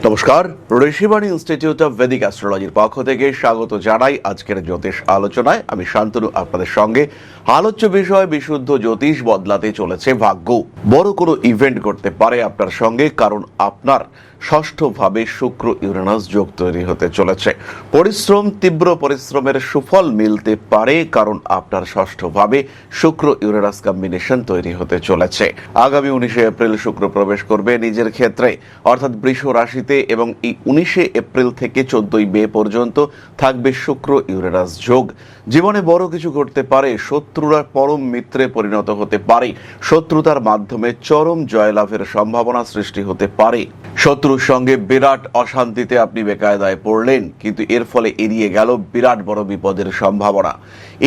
নমস্কার, Rishibani institute of Vedic অ্যাস্ট্রোলজির পক্ষ থেকে স্বাগত জানাই আজকের জ্যোতিষ আলোচনায়। আমি শান্তনু আপনাদের সঙ্গে। আলোচ্য বিষয় বিশুদ্ধ জ্যোতিষ বদলাতে চলেছে ভাগ্য। বড় কোনো ইভেন্ট করতে পারে আপনার সঙ্গে, কারণ আপনার ষষ্ঠ ভাবে শুক্র ইউরেনাস যোগ তৈরি হতে চলেছে। পরিশ্রম, তীব্র পরিশ্রমের সুফল মিলতে পারে, কারণ আপনার ষষ্ঠ ভাবে শুক্র ইউরেনাস কম্বিনেশন তৈরি হতে চলেছে। আগামী 19 এপ্রিল শুক্র প্রবেশ করবে নিজের ক্ষেত্রে, অর্থাৎ বৃষ রাশিতে, এবং এই 19 এপ্রিল থেকে 14 মে পর্যন্ত থাকবে শুক্র ইউরেনাস যোগ। জীবনে বড় কিছু করতে পারে, শত্রুরা পরম মিত্রে পরিণত হতে পারে, শত্রুতার মাধ্যমে চরম জয়লাভের সম্ভাবনা সৃষ্টি হতে পারে। শত্রুর সঙ্গে বিরাট অশান্তিতে আপনি বেকায়দায় পড়লেন, কিন্তু এর ফলে এড়িয়ে গেল বিরাট বড় বিপদের সম্ভাবনা।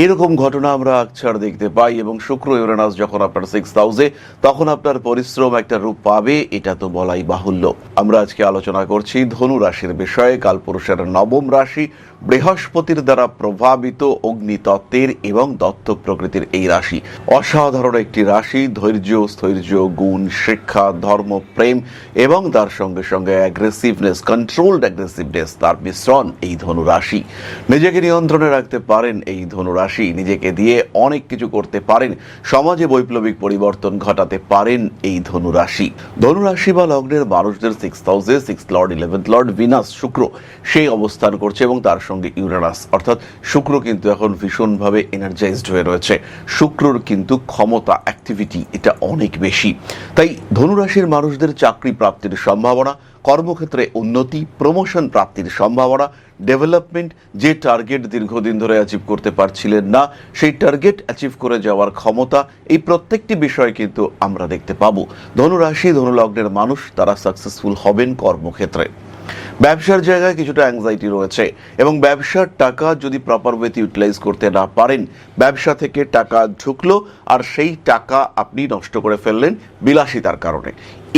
এরকম ঘটনা আমরা আকছার দেখতে পাই, এবং শুক্র ইউরেনাস যখন আপনার 6th হাউসে, তখন আপনার পরিশ্রম একটা রূপ পাবে, এটা তো বলাই বাহুল্য। আমরা আজকে আলোচনা করছি ধনু রাশির বিষয়ে। কালপুরুষের নবম রাশি, বৃহস্পতির দ্বারা প্রভাবিত, অগ্নিতত্ত্বের এবং দত্তক প্রকৃতির এই রাশি অসাধারণ একটি রাশি। ধৈর্য, স্থৈর্য, গুণ, শিক্ষা, ধর্ম, প্রেম এবং তার সঙ্গে সঙ্গে অ্যাগ্রেসিভনেস, কন্ট্রোলড অ্যাগ্রেসিভনেস, তার মিশ্রণ এই ধনু রাশি। নিজেকে নিয়ন্ত্রণে রাখতে পারেন এই ধনু রাশি, নিজেকে দিয়ে অনেক কিছু করতে পারেন, সমাজে বৈপ্লবিক পরিবর্তন ঘটাতে পারেন এই ধনু রাশি। ধনু রাশি বা লগ্নের মানুষদের 6th হাউসে 6th Lord, 11th Lord Venus শুক্র সেই অবস্থান করছে, এবং তার সঙ্গে ইউরেনাস, অর্থাৎ শুক্র কিন্তু এখন ভীষণভাবে এনার্জাইজড হয়ে রয়েছে। শুক্রর কিন্তু ক্ষমতা, অ্যাক্টিভিটি এটা অনেক বেশি। তাই ধনুরাশির মানুষদের চাকরি প্রাপ্তির সম্ভাবনা, কর্মক্ষেত্রে উন্নতি, প্রমোশন প্রাপ্তির সম্ভাবনা, ডেভেলপমেন্ট, যে টার্গেট দীর্ঘদিন ধরে অ্যাচিভ করতে পারছিলেন না, সেই টার্গেট অ্যাচিভ করে যাওয়ার ক্ষমতা, এই প্রত্যেকটি বিষয় কিন্তু আমরা দেখতে পাবো। ধনুরাশি, ধনুলগ্নের মানুষ তারা সাকসেসফুল হবেন কর্মক্ষেত্রে। ব্যবসার জায়গায় কিছুটা অ্যাংজাইটি রয়েছে, এবং ব্যবসার টাকা যদি প্রপার ওয়েতে ইউটিলাইজ করতে না পারেন, ব্যবসা থেকে টাকা ঢুকলো আর সেই টাকা আপনি নষ্ট করে ফেললেন বিলাসিতার কারণে,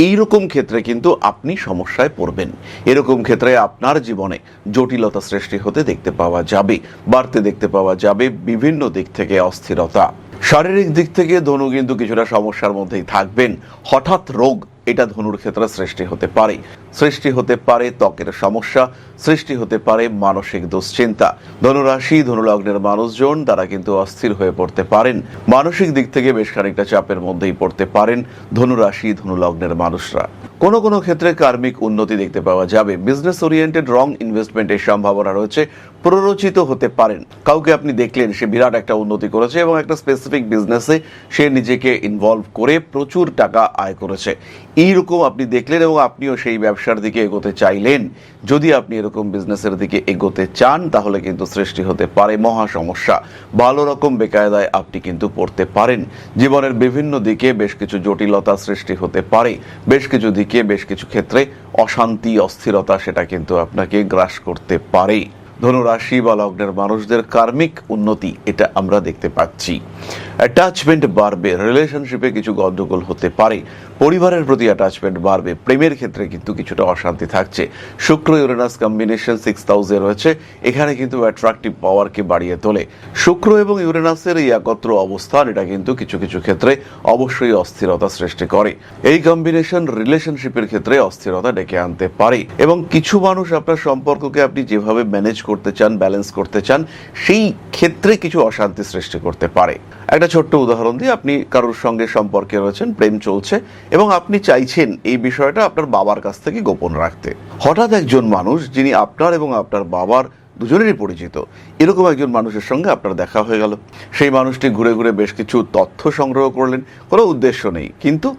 এইরকম ক্ষেত্রে কিন্তু আপনি সমস্যায় পড়বেন। এরকম ক্ষেত্রে আপনার জীবনে জটিলতা সৃষ্টি হতে দেখতে পাওয়া যাবে, বাড়তে দেখতে পাওয়া যাবে বিভিন্ন দিক থেকে অস্থিরতা। শারীরিক দিক থেকে ধনু কিন্তু কিছুটা সমস্যার মধ্যেই থাকবেন। হঠাৎ রোগ, এটা ধনুর ক্ষেত্রে সৃষ্টি হতে পারে। সৃষ্টি হতে পারে ত্বকের সমস্যা, সৃষ্টি হতে পারে মানসিক দুশ্চিন্তা। ধনুরাশি, ধনুলগ্নের মানুষজন তারা কিন্তু অস্থির হয়ে পড়তে পারেন, মানসিক দিক থেকে বেশ খানিকটা চাপের মধ্যেই পড়তে পারেন ধনুরাশি, ধনুলগ্নের মানুষরা। কোনো কোনো ক্ষেত্রে কার্মিক উন্নতি দেখতে পাওয়া যাবে। বিজনেস ওরিয়েন্টেড রং ইনভেস্টমেন্টের সম্ভাবনা রয়েছে, প্ররোচিত হতে পারেন। কাউকে আপনি দেখলেন সে বিরাট একটা উন্নতি করেছে, এবং একটা স্পেসিফিক বিজনেসে সে নিজেকে ইনভলভ করে প্রচুর টাকা আয় করেছে, এইরকম আপনি দেখলেন, এবং আপনিও সেই ব্যবসার দিকে এগোতে চাইলেন। যদি আপনি এরকম বিজনেসের দিকে এগোতে চান, তাহলে কিন্তু সৃষ্টি হতে পারে মহা সমস্যা। ভালো রকম বেকায়দায় আপনি কিন্তু পড়তে পারেন। জীবনের বিভিন্ন দিকে বেশ কিছু জটিলতা সৃষ্টি হতে পারে, বেশ কিছু দিকে বেশ কিছু ক্ষেত্রে অশান্তি, অস্থিরতা সেটা কিন্তু আপনাকে গ্রাস করতে পারে। ধনুরাশি বা লগ্নের মানুষদের কার্মিক উন্নতি এটা আমরা দেখতে পাচ্ছি। অ্যাটাচমেন্ট বাড়বে, রিলেশনশিপে কিছু গন্ডগোল হতে পারে, পরিবারের প্রতি অ্যাটাচমেন্ট বাড়বে, প্রেমের ক্ষেত্রে কিন্তু কিছুটা অশান্তি থাকছে। শুক্র ইউরেনাস কম্বিনেশন 6th হাউসে রয়েছে, এখানে কিন্তু অ্যাট্রাকটিভ পাওয়ারকে বাড়িয়ে তোলে। শুক্র এবং ইউরেনাসের এই একত্র অবস্থান এটা কিন্তু কিছু কিছু ক্ষেত্রে অবশ্যই অস্থিরতা সৃষ্টি করে। এই কম্বিনেশন রিলেশনশিপের ক্ষেত্রে অস্থিরতা ডেকে আনতে পারে, এবং কিছু মানুষ আপনার সম্পর্ককে আপনি যেভাবে ম্যানেজ করতে চান, ব্যালেন্স করতে চান, সেই ক্ষেত্রে কিছু অশান্তি সৃষ্টি করতে পারে। একটা ছোট্ট উদাহরণ দিয়ে, আপনি কারোর সঙ্গে সম্পর্কে রয়েছেন, প্রেম চলছে, এবং আপনি চাইছেন এই বিষয়টা আপনার বাবার কাছ থেকে গোপন রাখতে। হঠাৎ একজন মানুষ, যিনি আপনার এবং আপনার বাবার দুজনেরই পরিচিত, এরকম একজন মানুষের সঙ্গে আপনার দেখা হয়ে গেল। সেই মানুষটি ঘুরে ঘুরে বেশ কিছু তথ্য সংগ্রহ করলেন, কোনো উদ্দেশ্য নেই, কিন্তু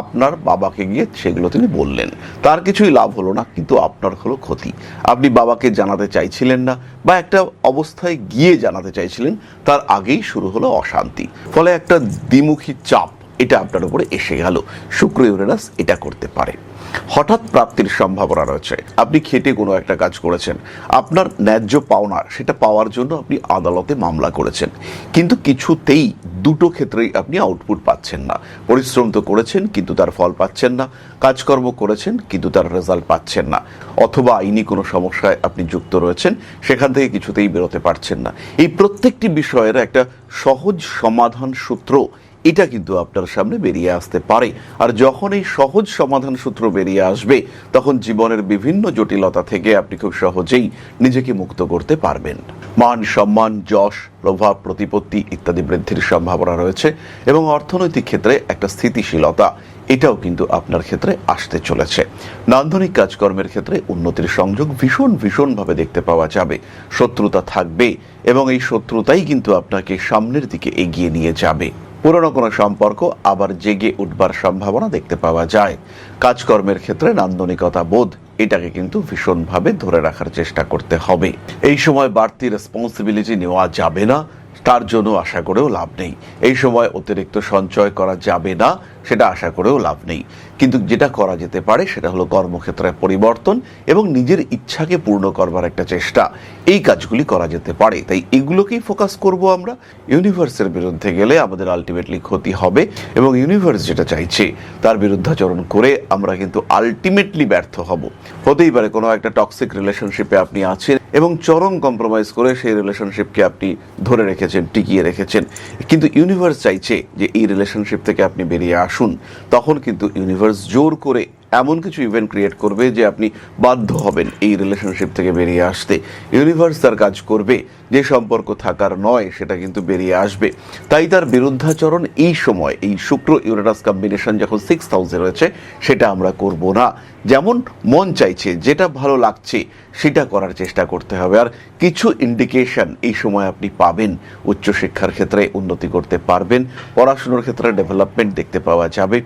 আপনার বাবাকে গিয়ে সেগুলো তিনি বললেন। তার কিছুই লাভ হলো না, কিন্তু আপনার হলো ক্ষতি। আপনি বাবাকে জানাতে চাইছিলেন না, বা একটা অবস্থায় গিয়ে জানাতে চাইছিলেন, তার আগেই শুরু হলো অশান্তি। ফলে একটা দ্বিমুখী চাপ এটা আপনার উপরে এসে গেল। শুক্র ইউরেনাস এটা করতে পারে। হঠাৎ প্রাপ্তির সম্ভাবনা রয়েছে। আপনি খেটে কোনো একটা কাজ করেছেন, আপনার ন্যায্য পাওনা সেটা পাওয়ার জন্য আপনি আদালতে মামলা করেছেন, কিন্তু কিছুতেই দুটো ক্ষেত্রেই আপনি আউটপুট পাচ্ছেন না। পরিশ্রম তো করেছেন, কিন্তু তার ফল পাচ্ছেন না। কাজকর্ম করেছেন, কিন্তু তার রেজাল্ট পাচ্ছেন না। অথবা আইনি কোনো সমস্যায় আপনি যুক্ত রয়েছেন, সেখান থেকে কিছুতেই বেরোতে পারছেন না। এই প্রত্যেকটি বিষয়ের একটা সহজ সমাধান সূত্র এটা কিন্তু আপনার সামনে বেরিয়ে আসতে পারে। আর যখন এই সহজ সমাধান সূত্র বেরিয়ে আসবে, তখন জীবনের বিভিন্ন জটিলতা থেকে আপনি খুব সহজেই নিজেকে মুক্ত করতে পারবেন। মান সম্মান, যশ, প্রভাব, প্রতিপত্তি ইত্যাদি বৃদ্ধির সম্ভাবনা রয়েছে এবং অর্থনৈতিক ক্ষেত্রে একটা স্থিতিশীলতা এটাও কিন্তু আপনার ক্ষেত্রে আসতে চলেছে। নান্দনিক কাজকর্মের ক্ষেত্রে উন্নতির সংযোগ ভীষণভাবে দেখতে পাওয়া যাবে। শত্রুতা থাকবে এবং এই শত্রুতাই কিন্তু আপনাকে সামনের দিকে এগিয়ে নিয়ে যাবে। পুরনো কোনো সম্পর্ক আবার জেগে উঠবার সম্ভাবনা দেখতে পাওয়া যায়। কাজকর্মের ক্ষেত্রে নান্দনিকতা বোধ এটাকে কিন্তু ভীষণভাবে ধরে রাখার চেষ্টা করতে হবে। এই সময় বাড়তি রেসপন্সিবিলিটি নেওয়া যাবে না, তার জন্য আশা করেও লাভ নেই। এই সময় অতিরিক্ত সঞ্চয় করা যাবে না, সেটা আশা করেও লাভ নেই। কিন্তু যেটা করা যেতে পারে সেটা হলো কর্মক্ষেত্রে পরিবর্তন এবং নিজের ইচ্ছাকে পূর্ণ করবার একটা চেষ্টা। এই কাজগুলি করা যেতে পারে, তাই এগুলোকেই ফোকাস করব আমরা। ইউনিভার্সের বিরুদ্ধে গেলে আমাদের আলটিমেটলি ক্ষতি হবে এবং ইউনিভার্স যেটা চাইছে তার বিরুদ্ধাচরণ করে আমরা কিন্তু আলটিমেটলি ব্যর্থ হব। হতেই পারে কোনো একটা টক্সিক রিলেশনশিপে আপনি আছেন এবং চরম কম্প্রোমাইজ করে সেই রিলেশনশিপকে আপনি ধরে রেখেছেন, টিকিয়ে রেখেছেন, কিন্তু ইউনিভার্স চাইছে যে এই রিলেশনশিপ থেকে আপনি বেরিয়ে আসুন। তখন কিন্তু ইউনিভার্স জোর করে এমন কিছু ইভেন্ট ক্রিয়েট করবে যে আপনি বাধ্য হবেন এই রিলেশনশিপ থেকে বেরিয়ে আসতে। ইউনিভার্স তার কাজ করবে, যে সম্পর্ক থাকার নয় সেটা কিন্তু বেরিয়ে আসবে। তাই তার বিরুদ্ধাচরণ এই সময়, এই শুক্র ইউরেনাস কম্বিনেশন যখন 6th হাউসে রয়েছে, সেটা আমরা করব না। যেমন মন চাইছে, যেটা ভালো লাগছে সেটা করার চেষ্টা করতে হবে। আর কিছু ইন্ডিকেশন এই সময় আপনি পাবেন। উচ্চশিক্ষার ক্ষেত্রে উন্নতি করতে পারবেন, পড়াশুনোর ক্ষেত্রে ডেভেলপমেন্ট দেখতে পাওয়া যাবে।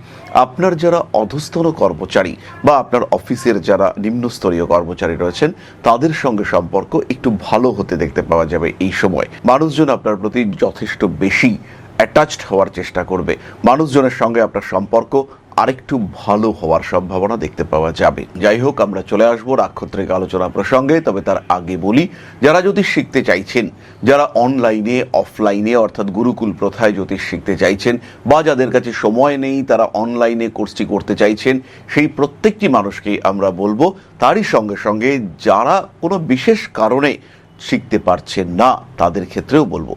আপনার যারা অধস্তন কর্মচারী বা আপনার অফিসের যারা নিম্নস্তরীয় কর্মচারী রয়েছেন, তাদের সঙ্গে সম্পর্ক একটু ভালো হতে দেখতে পাওয়া যাবে এই সময়। মানুষজন আপনার প্রতি যথেষ্ট বেশি অ্যাটাচড হওয়ার চেষ্টা করবে। মানুষজনের সঙ্গে আপনার সম্পর্ক আরেকটু ভালো হওয়ার সম্ভাবনা দেখতে পাওয়া যাবে। যাই হোক, আমরা চলে আসবো নাক্ষত্রিক আলোচনা প্রসঙ্গে। তবে তার আগে বলি, যারা জ্যোতিষ শিখতে চাইছেন, যারা অনলাইনে অফলাইনে অর্থাৎ গুরুকুল প্রথায় জ্যোতিষ শিখতে চাইছেন, বা যাদের কাছে সময় নেই তারা অনলাইনে কোর্সটি করতে চাইছেন, সেই প্রত্যেকটি মানুষকেই আমরা বলবো। তারই সঙ্গে সঙ্গে যারা কোনো বিশেষ কারণে শিখতে পারছেন না তাদের ক্ষেত্রেও বলবো,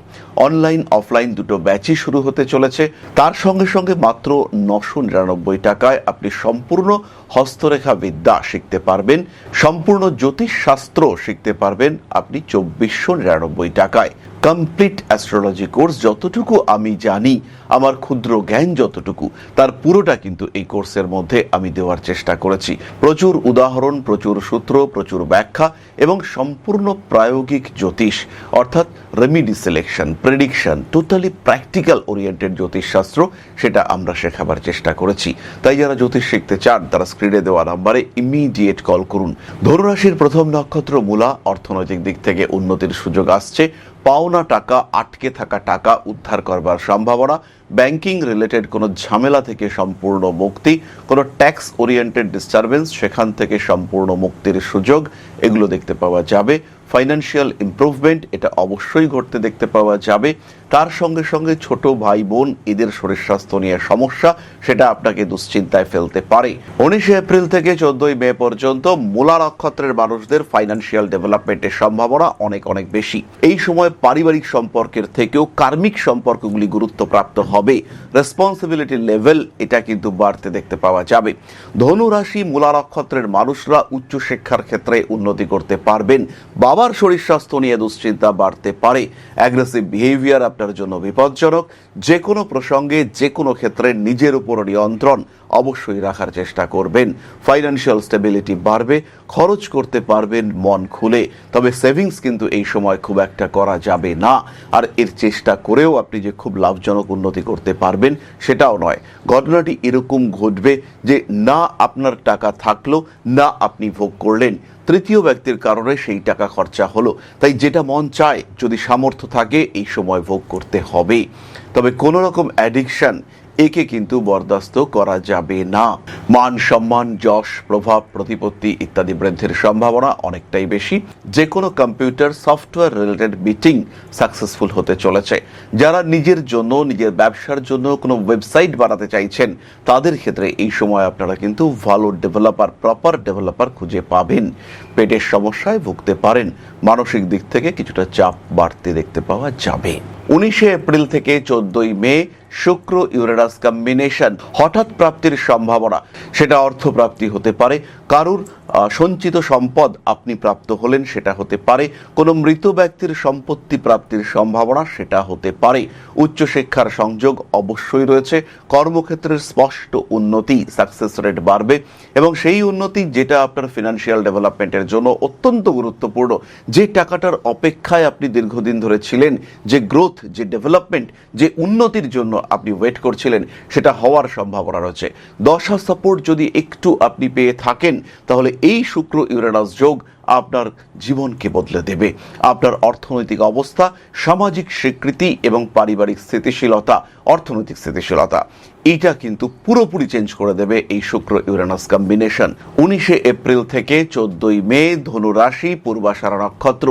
অনলাইন অফলাইন দুটো ব্যাচই শুরু হতে চলেছে। তার সঙ্গে সঙ্গে মাত্র 999 টাকায় আপনি সম্পূর্ণ হস্তরেখা বিদ্যা শিখতে পারবেন, সম্পূর্ণ জ্যোতিষ শাস্ত্র শিখতে পারবেন আপনি 2499 টাকায়। কমপ্লিট অ্যাস্ট্রোলজি কোর্স যতটুকু আমি জানি, আমার ক্ষুদ্র জ্ঞান যতটুকু, তার পুরোটা কিন্তু এই কোর্সের মধ্যে আমি দেওয়ার চেষ্টা করেছি। প্রচুর উদাহরণ, প্রচুর সূত্র, প্রচুর ব্যাখ্যা এবং সম্পূর্ণ প্রায়োগিক জ্যোতিষ অর্থাৎ remedy selection, prediction, totally practical oriented জ্যোতিষশাস্ত্র, সেটা আমরা শেখাবার চেষ্টা করেছি। তাই যারা জ্যোতিষ শিখতে চান তারা স্ক্রিনে দেওয়া নাম্বারে ইমিডিয়েট কল করুন। ধনুরাশির প্রথম নক্ষত্র মূলা, অর্থনৈতিক দিক থেকে উন্নতির সুযোগ আসছে। পাওনা টাকা, আটকে থাকা টাকা উদ্ধার করবার সম্ভাবনা, ব্যাংকিং রিলেটেড কোনো ঝামেলা থেকে সম্পূর্ণ মুক্তি, কোনো ট্যাক্স ওরিয়েন্টেড ডিস্টারবেন্স সেখান থেকে সম্পূর্ণ মুক্তির সুযোগ এগুলো দেখতে পাওয়া যাবে। ফাইন্যান্সিয়াল ইমপ্রুভমেন্ট এটা অবশ্যই ঘটতে দেখতে পাওয়া যাবে। তার সঙ্গে সঙ্গে ছোট ভাই বোন এদের শরীর স্বাস্থ্য নিয়ে সমস্যা, সেটা আপনাকে দুশ্চিন্তায় ফেলতে পারে। 19 এপ্রিল থেকে 14 মে পর্যন্ত মূলা নক্ষত্রের মানুষদের ফাইন্যান্সিয়াল ডেভেলপমেন্টের সম্ভাবনা অনেক বেশি। এই সময় পারিবারিক সম্পর্কের থেকেও কার্মিক সম্পর্কগুলি গুরুত্বপ্রাপ্ত হবে। রেসপন্সিবিলিটি লেভেল এটা কিন্তু বাড়তে দেখতে পাওয়া যাবে। ধনু রাশি মূলা নক্ষত্রের মানুষরা উচ্চশিক্ষার ক্ষেত্রে উন্নতি করতে পারবেন। বাবার শরীর স্বাস্থ্য নিয়ে দুশ্চিন্তা বাড়তে পারে। অ্যাগ্রেসিভ বিহেভিয়ার আপনার জন্য বিপজ্জনক। যে কোনো প্রসঙ্গে, যে কোনো ক্ষেত্রে নিজের উপর নিয়ন্ত্রণ অবশ্যই রাখার চেষ্টা করবেন। ফাইন্যান্সিয়াল স্টেবিলিটি বাড়বে, খরচ করতে পারবেন মন খুলে। তবে সেভিংস কিন্তু এই সময় খুব একটা করা যাবে না। আর এর চেষ্টা করেও আপনি যে খুব লাভজনক উন্নতি করতে পারবেন সেটাও নয়। ঘটনাটি এরকম ঘটবে যে না আপনার টাকা থাকলো, না আপনি ভোগ করলেন, তৃতীয় ব্যক্তির কারণে সেই টাকা খরচা হলো। তাই যেটা মন চায়, যদি সামর্থ্য থাকে এই সময় ভোগ করতে হবে। তবে কোনো রকম অ্যাডিকশন একে কিন্তু বরদাস্ত করা যাবে না। মান সম্মান, যশ, প্রভাব, প্রতিপত্তি ইত্যাদি বৃদ্ধির সম্ভাবনা অনেকটাই বেশি। যে কোনো computer software related meeting successful হতে চলেছে। যারা নিজের জন্য, নিজের ব্যবসার জন্য কোনো ওয়েবসাইট বানাতে চাইছেন, তাদের ক্ষেত্রে এই সময় আপনারা কিন্তু ভালো ডেভেলপার, প্রপার ডেভেলপার খুঁজে পাবেন। পেটের সমস্যায় ভুগতে পারেন। মানসিক দিক থেকে কিছুটা চাপ বাড়তে দেখতে পাওয়া যাবে। 19 এপ্রিল থেকে 14 মে শুক্র ইউরেনাস কম্বিনেশন, হঠাৎ প্রাপ্তির সম্ভাবনা, সেটা অর্থপ্রাপ্তি হতে পারে, কারুর সঞ্চিত সম্পদ আপনি প্রাপ্ত হলেন সেটা হতে পারে, কোনো মৃত ব্যক্তির সম্পত্তি প্রাপ্তির সম্ভাবনা সেটা হতে পারে, উচ্চশিক্ষার সংযোগ অবশ্যই রয়েছে, কর্মক্ষেত্রের স্পষ্ট উন্নতি, সাকসেস রেট বাড়বে এবং সেই উন্নতি যেটা আপনার ফিনান্সিয়াল ডেভেলপমেন্টের জন্য অত্যন্ত গুরুত্বপূর্ণ, যে টাকাটার অপেক্ষায় আপনি দীর্ঘদিন ধরে ছিলেন, যে গ্রোথ, যে ডেভেলপমেন্ট, যে উন্নতির জন্য আপনি ওয়েট করছিলেন, সেটা হওয়ার সম্ভাবনা রয়েছে। দশা সাপোর্ট যদি একটু আপনি পেয়ে থাকেন তাহলে এই শুক্র ইউরেনাস যোগ আপনার জীবনকে বদলে দেবে। আপনার অর্থনৈতিক অবস্থা, সামাজিক স্বীকৃতি এবং পারিবারিক স্থিতিশীলতা, অর্থনৈতিক স্থিতিশীলতা, এইটা কিন্তু পুরোপুরি চেঞ্জ করে দেবে এই শুক্র ইউরেনাস কম্বিনেশন। 19 এপ্রিল থেকে 14 মে ধনু রাশি, পূর্বাষাঢ়া নক্ষত্র,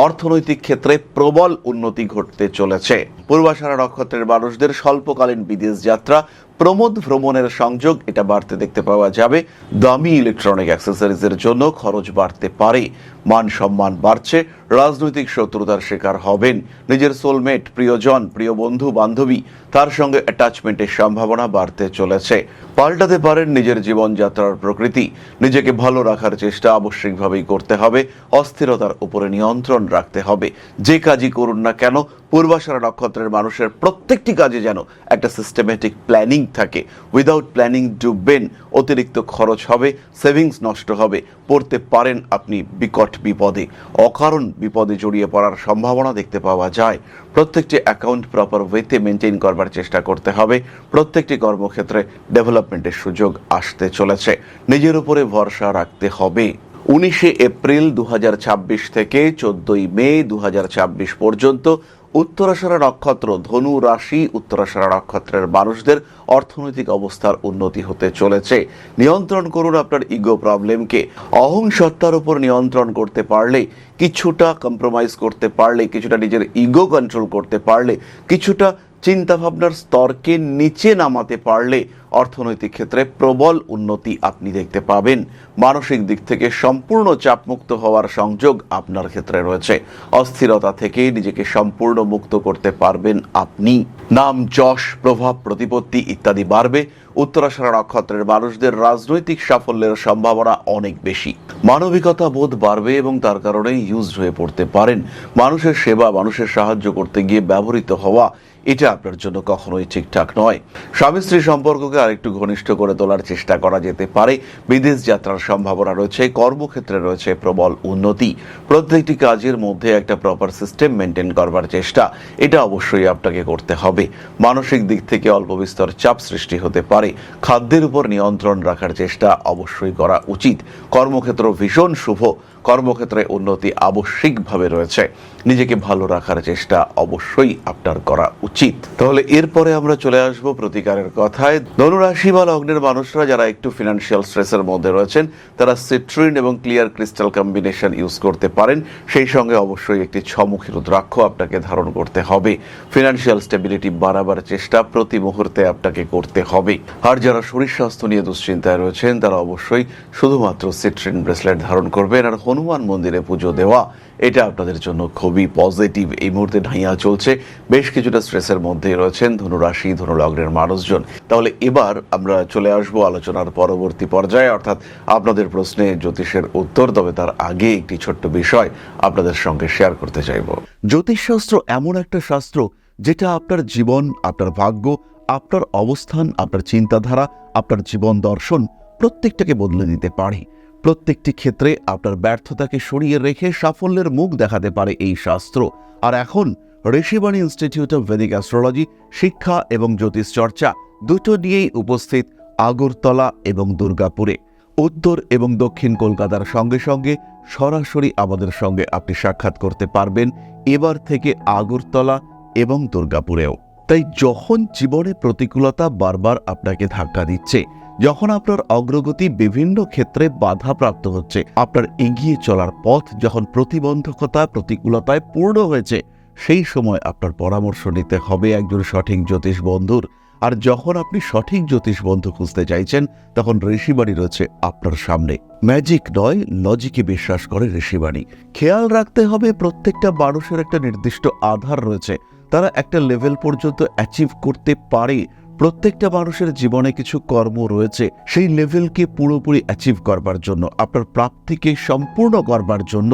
অর্থনৈতিক ক্ষেত্রে প্রবল উন্নতি ঘটতে চলেছে। পূর্বাষাঢ়া নক্ষত্রের মানুষদের স্বল্পকালীন বিদেশ যাত্রা, প্রমোদ ভ্রমণের সংযোগ এটা বাড়তে দেখতে পাওয়া যাবে। দামি ইলেকট্রনিক অ্যাক্সেসরিজের জন্য খরচ বাড়তে পারে। মান সম্মান বাড়ছে, রাজনৈতিক শত্রুতার শিকার হবেন। নিজের সোলমেট, প্রিয়জন, প্রিয় বন্ধু বান্ধবী, তার সঙ্গে অ্যাটাচমেন্টের সম্ভাবনা বাড়তে চলেছে। পাল্টাতে পারেন নিজের জীবনযাত্রার প্রকৃতি। নিজেকে ভালো রাখার চেষ্টা আবশ্যিকভাবেই করতে হবে। অস্থিরতার উপরে নিয়ন্ত্রণ রাখতে হবে। যে কাজই করুন না কেন, পূর্বাষাঢ়া নক্ষত্রের মানুষের প্রত্যেকটি কাজে যেন একটা সিস্টেমেটিক প্ল্যানিং থাকে। উইদাউট প্ল্যানিং ডুববেন, অতিরিক্ত খরচ হবে, সেভিংস নষ্ট হবে, পড়তে পারেন আপনি বিকট বিপদে। অকারণ বিপদে জড়িয়ে পড়ার সম্ভাবনা দেখতে পাওয়া যায়। প্রত্যেকটি অ্যাকাউন্ট প্রপার ওয়েতে মেনটেন করবার চেষ্টা করতে হবে। প্রত্যেকটি কর্মক্ষেত্রে ডেভেলপমেন্টের সুযোগ আসতে চলেছে। নিজের উপরে ভরসা রাখতে হবে। 19 এপ্রিল 2026 থেকে 14 মে 2026 পর্যন্ত উত্তরাষাঢ়া নক্ষত্র, ধনু রাশি, উত্তরাষাঢ়া নক্ষত্রের মানুষদের অর্থনৈতিক অবস্থার উন্নতি হতে চলেছে। নিয়ন্ত্রণ করুন আপনার ইগো প্রবলেমকে। অহংসত্তার উপর নিয়ন্ত্রণ করতে পারলে, কিছুটা কম্প্রোমাইজ করতে পারলে, কিছুটা নিজের ইগো কন্ট্রোল করতে পারলে, কিছুটা চিন্তাভাবনার স্তরকে নিচে নামাতে পারলে অর্থনৈতিক ক্ষেত্রে প্রবল উন্নতি আপনি দেখতে পাবেন। মানসিক দিক থেকে সম্পূর্ণ চাপমুক্ত হওয়ার সংযোগ আপনার ক্ষেত্রে রয়েছে। অস্থিরতা থেকে নিজেকে সম্পূর্ণ মুক্ত করতে পারবেন আপনি। নাম, যশ, প্রভাব, প্রতিপত্তি ইত্যাদি বাড়বে। উত্তরাষাঢ়া নক্ষত্রের মানুষদের রাজনৈতিক সাফল্যের সম্ভাবনা অনেক বেশি। মানবিকতা বোধ বাড়বে এবং তার কারণে ইউজড হয়ে পড়তে পারেন। মানুষের সেবা, মানুষের সাহায্য করতে গিয়ে ব্যবহৃত হওয়া, এটা আপনার জন্য কখনোই ঠিকঠাক নয়। স্বামী স্ত্রী সম্পর্ককে আরেকটু ঘনিষ্ঠ করে তোলার চেষ্টা করা যেতে পারে। বিদেশ যাত্রার সম্ভাবনা রয়েছে। কর্মক্ষেত্রে রয়েছে প্রবল উন্নতি। প্রত্যেকটি কাজের মধ্যে একটা প্রপার সিস্টেম মেনটেন করবার চেষ্টা, এটা অবশ্যই আপনাকে করতে হবে। মানসিক দিক থেকে অল্প বিস্তর চাপ সৃষ্টি হতে পারে। খাদ্যের উপর নিয়ন্ত্রণ রাখার চেষ্টা অবশ্যই করা উচিত। কর্মক্ষেত্র ভীষণ শুভ। কর্মক্ষেত্রে উন্নতি আবশ্যিকভাবে রয়েছে। নিজেকে ভালো রাখার চেষ্টা অবশ্যই আপনার করা উচিত। তাহলে এরপরে আমরা চলে আসব প্রতিকারের কথায়। ধনুরাশি বা লগ্নের মানুষরা যারা একটু ফিনান্সিয়াল স্ট্রেসের মধ্যে রয়েছেন, তারা সিট্রিন এবং ক্লিয়ার ক্রিস্টাল কম্বিনেশন ইউজ করতে পারেন। সেই সঙ্গে অবশ্যই একটি ছমুখী রুদ্রাক্ষ আপনাকে ধারণ করতে হবে। ফিনান্সিয়াল স্টেবিলিটি বাড়াবার চেষ্টা প্রতি মুহূর্তে আপনাকে করতে হবে। আর যারা শরীর স্বাস্থ্য নিয়ে দুশ্চিন্তায় রয়েছেন, তারা অবশ্যই শুধুমাত্র সিট্রিন ব্রেসলেট ধারণ করবেন। আর হনুমান মন্দিরে পুজো দেওয়া, এটা আপনাদের জন্য খুবই পজিটিভ। এই মুহূর্তে ঢাইয়া চলছে, বেশ কিছুটা স্ট্রেসের মধ্যে রয়েছেন ধনুরাশি, ধনুলগ্নের মানুষজন। তাহলে এবার আমরা চলে আসব আলোচনার পরবর্তী পর্যায়ে, অর্থাৎ আপনাদের প্রশ্নে জ্যোতিষের উত্তর। তবে তার আগে একটি ছোট্ট বিষয় আপনাদের সঙ্গে শেয়ার করতে চাইব। জ্যোতিষশাস্ত্র এমন একটা শাস্ত্র যেটা আপনার জীবন, আপনার ভাগ্য, আপনার অবস্থান, আপনার চিন্তাধারা, আপনার জীবন দর্শন প্রত্যেকটাকে বদলে দিতে পারে। প্রত্যেকটি ক্ষেত্রে আপনার ব্যর্থতাকে সরিয়ে রেখে সাফল্যের মুখ দেখাতে পারে এই শাস্ত্র। আর এখন Rishibani institute of Vedic astrology শিক্ষা এবং জ্যোতিষ চর্চা দুটো নিয়েই উপস্থিত আগরতলা এবং দুর্গাপুরে। উত্তর এবং দক্ষিণ কলকাতার সঙ্গে সঙ্গে সরাসরি আমাদের সঙ্গে আপনি সাক্ষাৎ করতে পারবেন এবার থেকে আগরতলা এবং দুর্গাপুরেও। তাই যখন জীবনে প্রতিকূলতা বারবার আপনাকে ধাক্কা দিচ্ছে, যখন আপনার অগ্রগতি বিভিন্ন ক্ষেত্রে বাধাপ্রাপ্ত হচ্ছে, আপনার এগিয়ে চলার পথ যখন প্রতিবন্ধকতা, প্রতিকূলতায় পূর্ণ হয়েছে, সেই সময় আপনার পরামর্শ নিতে হবে একজন সঠিক জ্যোতিষ বন্ধুর। আর যখন আপনি সঠিক জ্যোতিষ বন্ধু খুঁজতে চাইছেন, তখন ঋষিবাণী রয়েছে আপনার সামনে। ম্যাজিক নয়, লজিকে বিশ্বাস করে ঋষিবাণী। খেয়াল রাখতে হবে প্রত্যেকটা মানুষের একটা নির্দিষ্ট আধার রয়েছে। তারা একটা লেভেল পর্যন্ত অ্যাচিভ করতে পারে। প্রত্যেকটা মানুষের জীবনে কিছু কর্ম রয়েছে, সেই লেভেলকে পুরোপুরি অ্যাচিভ করবার জন্য, আপনার প্রাপ্তিকে সম্পূর্ণ করবার জন্য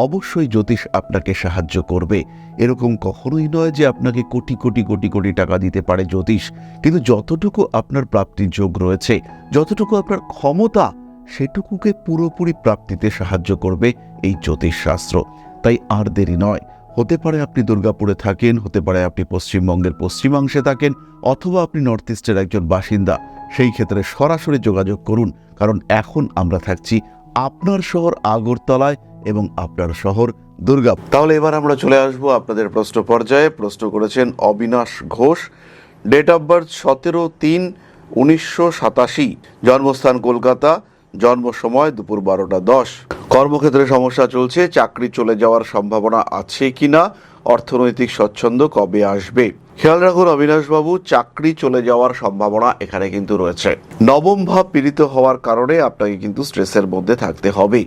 অবশ্যই জ্যোতিষ আপনাকে সাহায্য করবে। এরকম কখনোই নয় যে আপনাকে কোটি কোটি কোটি কোটি টাকা দিতে পারে জ্যোতিষ, কিন্তু যতটুকু আপনার প্রাপ্তির যোগ রয়েছে, যতটুকু আপনার ক্ষমতা, সেটুকুকে পুরোপুরি প্রাপ্তিতে সাহায্য করবে এই জ্যোতিষ শাস্ত্র। তাই আর দেরি নয়। হতে পারে আপনি দুর্গাপুরে থাকেন, হতে পারে আপনি পশ্চিমবঙ্গের পশ্চিমাংশে থাকেন, অথবা আপনি নর্থ ইস্টের একজন বাসিন্দা। সেই ক্ষেত্রে সরাসরি যোগাযোগ করুন, কারণ এখন আমরা থাকছি আপনার শহর আগরতলায় এবং আপনার শহর দুর্গাপুর। তাহলে এবার আমরা চলে আসব আপনাদের প্রশ্ন পর্যায়ে। প্রশ্ন করেছেন Abinash Ghosh, date of birth 17-3-1987, জন্মস্থান কলকাতা, জন্ম সময় দুপুর 12টা 10। কর্মক্ষেত্রে সমস্যা চলছে, চাকরি চলে যাওয়ার সম্ভাবনা আছে কিনা, অর্থনৈতিক স্বচ্ছন্দ কবে আসবে। খেয়াল রাখুন অবিনাশবাবু, চাকরি চলে যাওয়ার সম্ভাবনা এখানে কিন্তু রয়েছে। নবম ভাব পীড়িত হওয়ার কারণে আপনাকে কিন্তু স্ট্রেসের মধ্যে থাকতে হবে,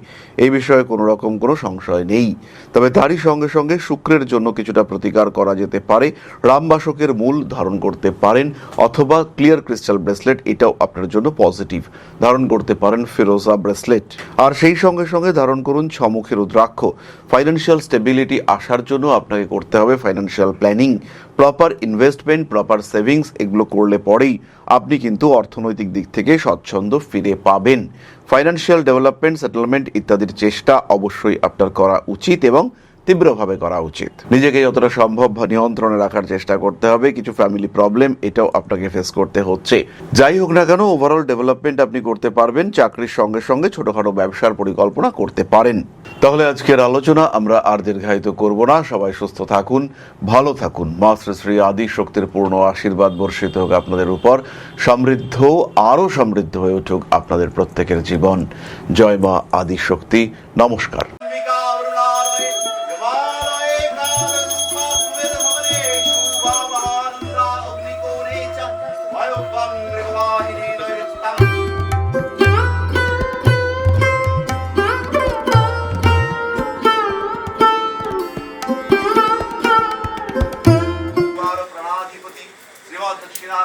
এই বিষয়ে কোনো রকম কোনো সংশয় নেই। তবে তারই সঙ্গে সঙ্গে শুক্রের জন্য কিছুটা প্রতিকার করা যেতে পারে। রামবাসকের মূল ধারণ করতে পারেন, অথবা ক্লিয়ার ক্রিস্টাল ব্রেসলেট, এটাও আপনার জন্য পজিটিভ। ধারণ করতে পারেন ফিরোজা ব্রেসলেট। আর সেই সঙ্গে সঙ্গে ধারণ করুন ছমুখী রুদ্রাক্ষ। ফাইন্যান্সিয়াল স্টেবিলিটি আসার জন্য আপনাকে করতে হবে financial planning, proper investment, proper savings. এগুলো করলে পরেই আপনি কিন্তু অর্থনৈতিক দিক থেকে স্বচ্ছন্দ ফিরে পাবেন। ফাইন্যান্সিয়াল ডেভেলপমেন্ট, সেটেলমেন্ট ইত্যাদির চেষ্টা অবশ্যই আপনার করা উচিত এবং তীব্রভাবে করা উচিত। নিজেকে যতটা সম্ভব নিয়ন্ত্রণে রাখার চেষ্টা করতে হবে। কিছু ফ্যামিলি প্রবলেম এটাও আপনাকে ফেস করতে হচ্ছে। যাই হোক না কেন, ওভারঅল ডেভেলপমেন্ট আপনি করতে পারবেন। চাকরির সঙ্গে সঙ্গে ছোটখাটো ব্যবসার পরিকল্পনা করতে পারেন। তাহলে আজকের আলোচনা আমরা আর দীর্ঘায়িত করব না। সবাই সুস্থ থাকুন, ভালো থাকুন। মা শ্রী শ্রী আদি শক্তির পূর্ণ আশীর্বাদ বর্ষিত হোক আপনাদের উপর। সমৃদ্ধ, আরও সমৃদ্ধ হয়ে উঠুক আপনাদের প্রত্যেকের জীবন। জয় মা আদি শক্তি। নমস্কার।